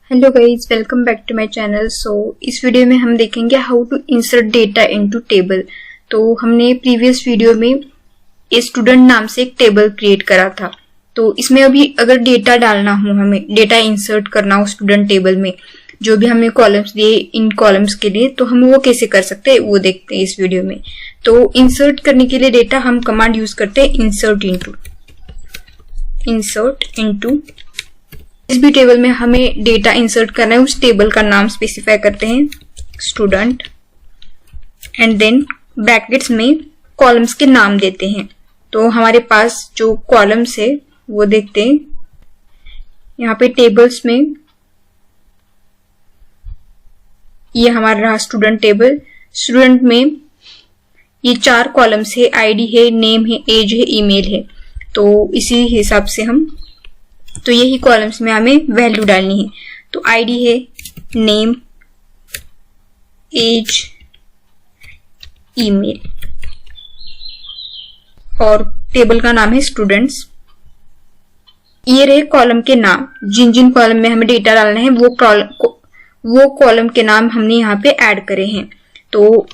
Hello guys, welcome back to my channel. इस video में हम देखेंगे how to insert data into table. तो हमने प्रीवियस वीडियो में ए स्टूडेंट नाम से एक टेबल क्रिएट करा था। तो इसमें अभी अगर डेटा डालना हो, हमें डेटा इंसर्ट करना हो स्टूडेंट टेबल में, जो भी हमें कॉलम्स दिए इन कॉलम्स के लिए, तो हम वो कैसे कर सकते हैं वो देखते हैं इस वीडियो में। तो इंसर्ट करने के लिए डेटा हम कमांड यूज करते हैं इंसर्ट इनटू। इस भी टेबल में हमें डेटा इंसर्ट करना है, उस टेबल का नाम स्पेसिफाई करते हैं स्टूडेंट, एंड देन ब्रैकेट्स में कॉलम्स के नाम देते हैं। तो हमारे पास जो कॉलम्स है वो देखते हैं। यहाँ पे टेबल्स में ये हमारा रहा स्टूडेंट टेबल। स्टूडेंट में ये 4 कॉलम्स है, आईडी है, नेम है, एज है, ईमेल है। तो इसी हिसाब से तो यही कॉलम्स में हमें वैल्यू डालनी है। तो आईडी है, नेम, एज, ईमेल, और टेबल का नाम है स्टूडेंट्स। ये रहे कॉलम के नाम। जिन जिन कॉलम में हमें डेटा डालना है वो कॉलम के नाम हमने यहाँ पे ऐड करे हैं। तो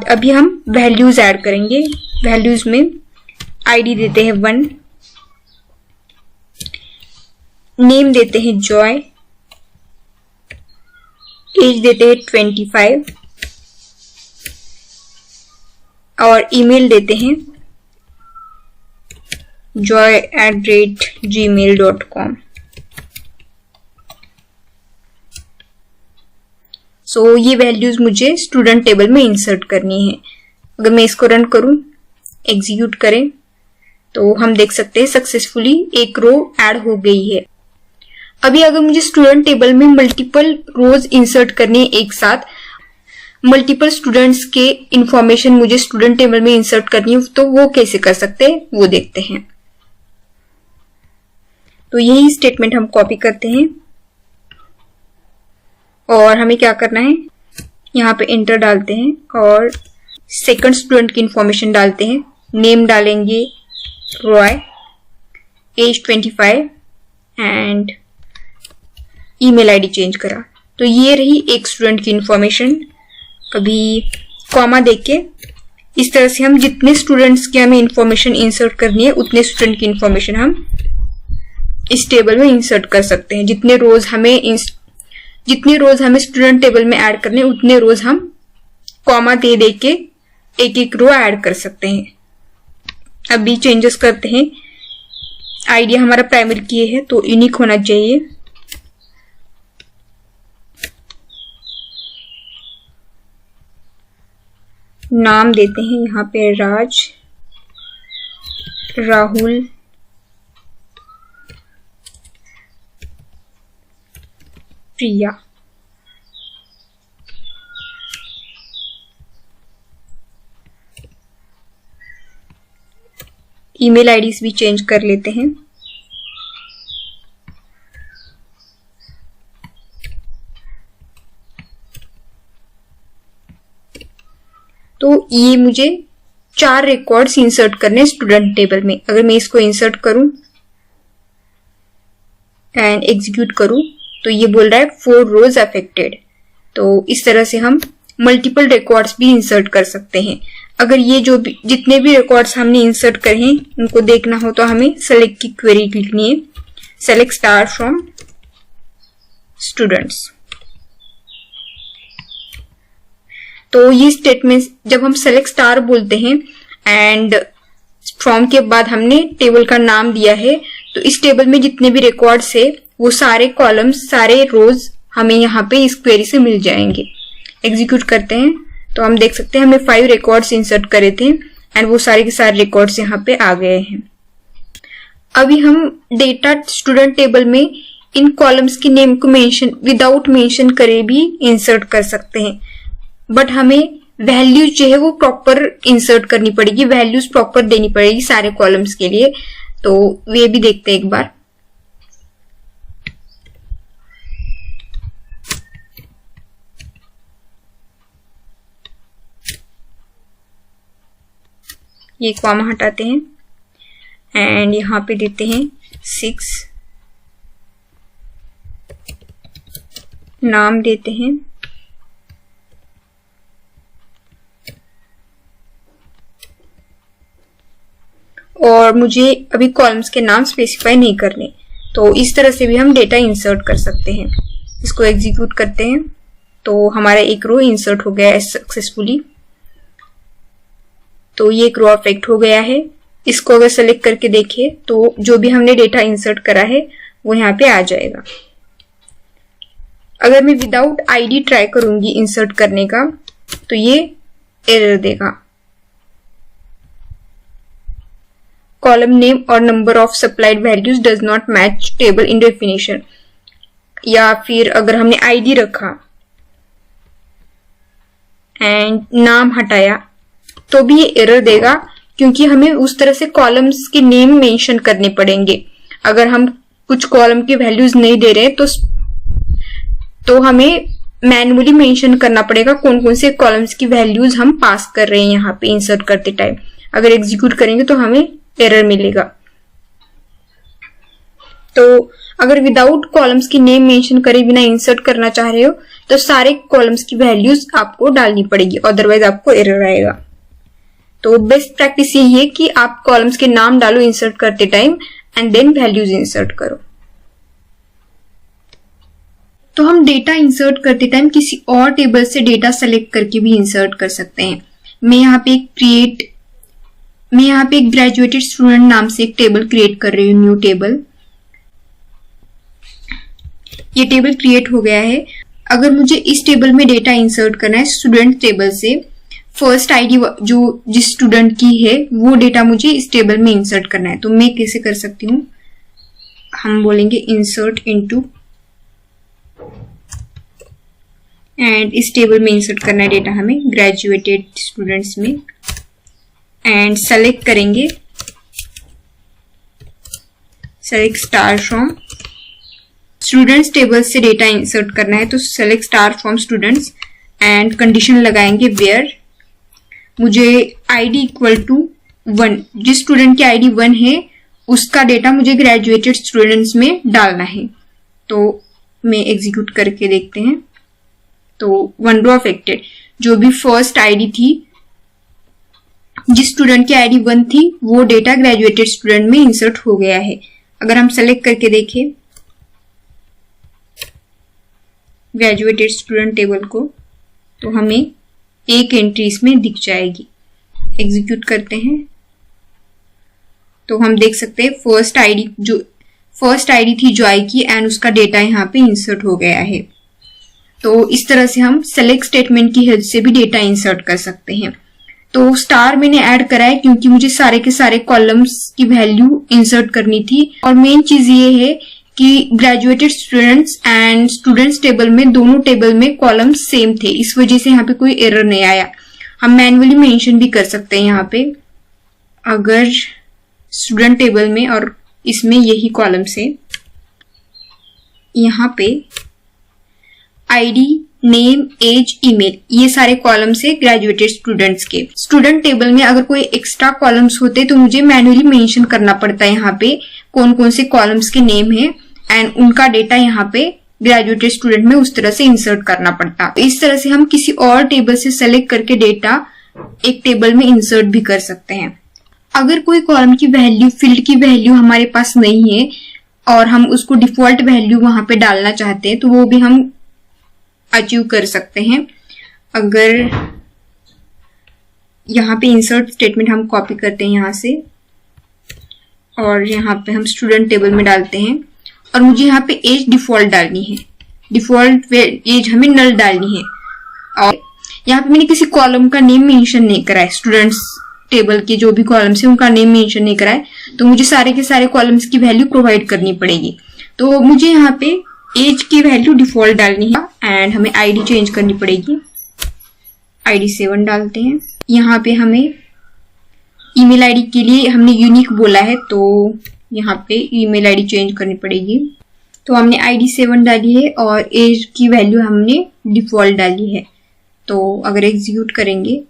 अभी हम वैल्यूज ऐड करेंगे। वैल्यूज में आईडी देते हैं 1, नेम देते हैं जॉय, एज देते हैं 25 और ईमेल देते हैं joy@gmail.com। ये वैल्यूज मुझे स्टूडेंट टेबल में इंसर्ट करनी है। अगर मैं इसको रन करूं, एग्जीक्यूट करें, तो हम देख सकते हैं सक्सेसफुली एक रो ऐड हो गई है। अभी अगर मुझे स्टूडेंट टेबल में मल्टीपल रोज इंसर्ट करनी है एक साथ, मल्टीपल स्टूडेंट्स के इंफॉर्मेशन मुझे स्टूडेंट टेबल में इंसर्ट करनी है, तो वो कैसे कर सकते हैं वो देखते हैं। तो यही स्टेटमेंट हम कॉपी करते हैं और हमें क्या करना है, यहाँ पे एंटर डालते हैं और सेकंड स्टूडेंट की इंफॉर्मेशन डालते हैं। नेम डालेंगे Roy, age 25 and email ID change करा। तो ये रही एक स्टूडेंट की इंफॉर्मेशन। अभी कॉमा देके इस तरह से हम जितने स्टूडेंट्स की हमें इंफॉर्मेशन इंसर्ट करनी है उतने स्टूडेंट की इंफॉर्मेशन हम इस टेबल में इंसर्ट कर सकते हैं। जितने रोज हमें स्टूडेंट टेबल में ऐड करने, उतने रोज हम कॉमा दे के एक एक रो ऐड कर सकते हैं। अभी चेंजेस करते हैं। आईडी हमारा प्राइमरी की है तो यूनिक होना चाहिए। नाम देते हैं यहाँ पे राज, राहुल, प्रिया। ईमेल आईडीज भी चेंज कर लेते हैं। तो ये मुझे 4 रिकॉर्ड्स इंसर्ट करने स्टूडेंट टेबल में। अगर मैं इसको इंसर्ट करूं एंड एग्जीक्यूट करूं तो ये बोल रहा है 4 रोज अफेक्टेड। तो इस तरह से हम मल्टीपल रिकॉर्ड्स भी इंसर्ट कर सकते हैं। अगर ये जितने भी रिकॉर्ड्स हमने इंसर्ट करे हैं उनको देखना हो तो हमें सेलेक्ट की क्वेरी लिखनी है, सेलेक्ट स्टार फ्रॉम स्टूडेंट्स। तो ये स्टेटमेंट जब हम सेलेक्ट स्टार बोलते हैं एंड फ्रॉम के बाद हमने टेबल का नाम दिया है, तो इस टेबल में जितने भी रिकॉर्ड्स है वो सारे कॉलम्स, सारे रोज हमें यहाँ पे इस क्वेरी से मिल जाएंगे। एग्जीक्यूट करते हैं तो हम देख सकते हैं हमने 5 रिकॉर्ड्स इंसर्ट करे थे एंड वो सारे के सारे रिकॉर्ड्स यहाँ पे आ गए हैं। अभी हम डेटा स्टूडेंट टेबल में इन कॉलम्स के नेम को विदाउट मेंशन करे भी इंसर्ट कर सकते हैं, बट हमें वैल्यूज जो है वो प्रॉपर इंसर्ट करनी पड़ेगी, वैल्यूज प्रॉपर देनी पड़ेगी सारे कॉलम्स के लिए। तो वे भी देखते हैं एक बार। ये कॉमा हटाते हैं एंड यहाँ पे देते हैं 6 नाम देते हैं, और मुझे अभी कॉलम्स के नाम स्पेसिफाई नहीं करने, तो इस तरह से भी हम डेटा इंसर्ट कर सकते हैं। इसको एग्जीक्यूट करते हैं तो हमारा एक रो इंसर्ट हो गया है सक्सेसफुली। तो ये एक रो अफेक्ट हो गया है। इसको अगर सेलेक्ट करके देखें तो जो भी हमने डेटा इंसर्ट करा है वो यहाँ पे आ जाएगा। अगर मैं विदाउट आईडी ट्राई करूंगी इंसर्ट करने का तो ये एरर देगा। कॉलम नेम और number of supplied values does not match table in definition, या फिर अगर हमने आईडी रखा एंड नाम हटाया तो भी ये एरर देगा, क्योंकि हमें उस तरह से कॉलम्स के नेम मेंशन करने पड़ेंगे। अगर हम कुछ कॉलम की वैल्यूज नहीं दे रहे तो हमें मैन्युअली मेंशन करना पड़ेगा कौन कौन से कॉलम्स की वैल्यूज हम पास कर रहे हैं यहाँ पे इंसर्ट करते टाइम। अगर एग्जीक्यूट करेंगे तो हमें एरर मिलेगा। तो अगर विदाउट कॉलम्स की नेम मेंशन करे बिना इंसर्ट करना चाह रहे हो तो सारे कॉलम्स की वैल्यूज आपको डालनी पड़ेगी, अदरवाइज आपको एरर आएगा। तो बेस्ट प्रैक्टिस यही है कि आप कॉलम्स के नाम डालो इंसर्ट करते time and then values insert करो। तो हम डेटा इंसर्ट करते टाइम किसी और टेबल से डेटा सेलेक्ट करके भी इंसर्ट कर सकते हैं। मैं यहाँ पे एक ग्रेजुएटेड स्टूडेंट नाम से एक टेबल क्रिएट कर रही हूँ, न्यू टेबल। ये टेबल क्रिएट हो गया है। अगर मुझे इस टेबल में डेटा इंसर्ट करना है स्टूडेंट टेबल से, फर्स्ट आईडी जो जिस स्टूडेंट की है वो डेटा मुझे इस टेबल में इंसर्ट करना है, तो मैं कैसे कर सकती हूँ? हम बोलेंगे इंसर्ट इनटू, एंड इस टेबल में इंसर्ट करना है डेटा हमें ग्रेजुएटेड स्टूडेंट्स में, एंड सेलेक्ट करेंगे, select star from students table से डेटा इंसर्ट करना है तो select star from students, and condition लगाएंगे वेयर मुझे आईडी इक्वल टू 1, जिस स्टूडेंट की आईडी 1 है उसका डेटा मुझे ग्रेजुएटेड स्टूडेंट्स में डालना है। तो मैं एग्जीक्यूट करके देखते हैं तो 1 रो अफेक्टेड। जो भी फर्स्ट आईडी थी, जिस स्टूडेंट की आईडी 1 थी वो डेटा ग्रेजुएटेड स्टूडेंट में इंसर्ट हो गया है। अगर हम सेलेक्ट करके देखें ग्रेजुएटेड स्टूडेंट टेबल को तो हमें एक एंट्री इसमें दिख जाएगी। एग्जीक्यूट करते हैं तो हम देख सकते हैं फर्स्ट आईडी थी जॉय की एंड उसका डेटा यहाँ पे इंसर्ट हो गया है। तो इस तरह से हम सेलेक्ट स्टेटमेंट की हेल्प से भी डेटा इंसर्ट कर सकते हैं। तो स्टार मैंने ऐड करा है क्योंकि मुझे सारे के सारे कॉलम्स की वैल्यू इंसर्ट करनी थी, और मेन चीज ये है कि graduated students and students table में दोनों टेबल में कॉलम्स सेम थे, इस वजह से यहाँ पे कोई एरर नहीं आया। हम मैन्युअली मेंशन भी कर सकते हैं यहाँ पे, अगर स्टूडेंट टेबल में और इसमें यही कॉलम्स है, यहाँ पे आईडी, नेम, एज, ईमेल, ये सारे कॉलम्स है ग्रेजुएटेड स्टूडेंट्स के। स्टूडेंट टेबल में अगर कोई एक्स्ट्रा कॉलम्स होते तो मुझे मैन्युअली मेंशन करना पड़ता है यहाँ पे कौन कौन से कॉलम्स के नेम है एंड उनका डेटा यहाँ पे ग्रेजुएटेड स्टूडेंट में उस तरह से इंसर्ट करना पड़ता। इस तरह से हम किसी और टेबल से सेलेक्ट करके डेटा एक टेबल में इंसर्ट भी कर सकते हैं। अगर कोई कॉलम की वैल्यू, फील्ड की वैल्यू हमारे पास नहीं है और हम उसको डिफॉल्ट वैल्यू वहां पे डालना चाहते हैं तो वो भी हम अचीव कर सकते हैं। अगर यहाँ पे इंसर्ट स्टेटमेंट हम कॉपी करते हैं यहाँ से और यहाँ पे हम स्टूडेंट टेबल में डालते हैं और मुझे यहाँ पे एज डिफॉल्ट डालनी है, डिफॉल्ट एज हमें नल डालनी है, और यहाँ पे मैंने किसी कॉलम का नेम मेंशन नहीं करा है, स्टूडेंट्स टेबल के जो भी कॉलम्स है उनका नेम मेंशन नहीं करा है, तो मुझे सारे के सारे कॉलम्स की वैल्यू प्रोवाइड करनी पड़ेगी। तो मुझे यहाँ पे एज की वैल्यू डिफॉल्ट डालनी है एंड हमें आईडी चेंज करनी पड़ेगी, आईडी 7 डालते हैं। यहाँ पे हमें ईमेल आईडी के लिए हमने यूनिक बोला है तो यहाँ पे ईमेल आईडी चेंज करनी पड़ेगी। तो हमने आईडी 7 डाली है और एज की वैल्यू हमने डिफॉल्ट डाली है। तो अगर एग्जीक्यूट करेंगे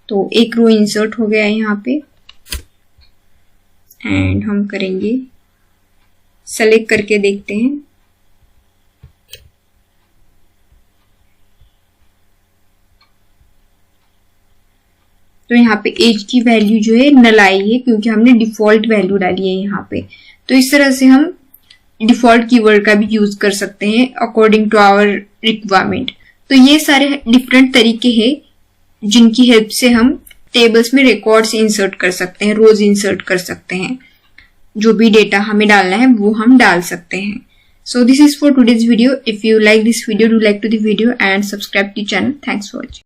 तो एक रो इंसर्ट हो गया है यहाँ पे एंड हम करेंगे सेलेक्ट करके देखते हैं तो यहाँ पे एज की वैल्यू जो है नल आई है क्योंकि हमने डिफॉल्ट वैल्यू डाली है यहाँ पे। तो इस तरह से हम डिफॉल्ट कीवर्ड का भी यूज कर सकते हैं अकॉर्डिंग टू आवर रिक्वायरमेंट। तो ये सारे डिफरेंट तरीके हैं जिनकी हेल्प से हम टेबल्स में रिकॉर्ड्स इंसर्ट कर सकते हैं, रोज इंसर्ट कर सकते हैं। जो भी डेटा हमें डालना है वो हम डाल सकते हैं। So this is for today's video. If you like this video, do like to the video and subscribe to the channel. Thanks for watching.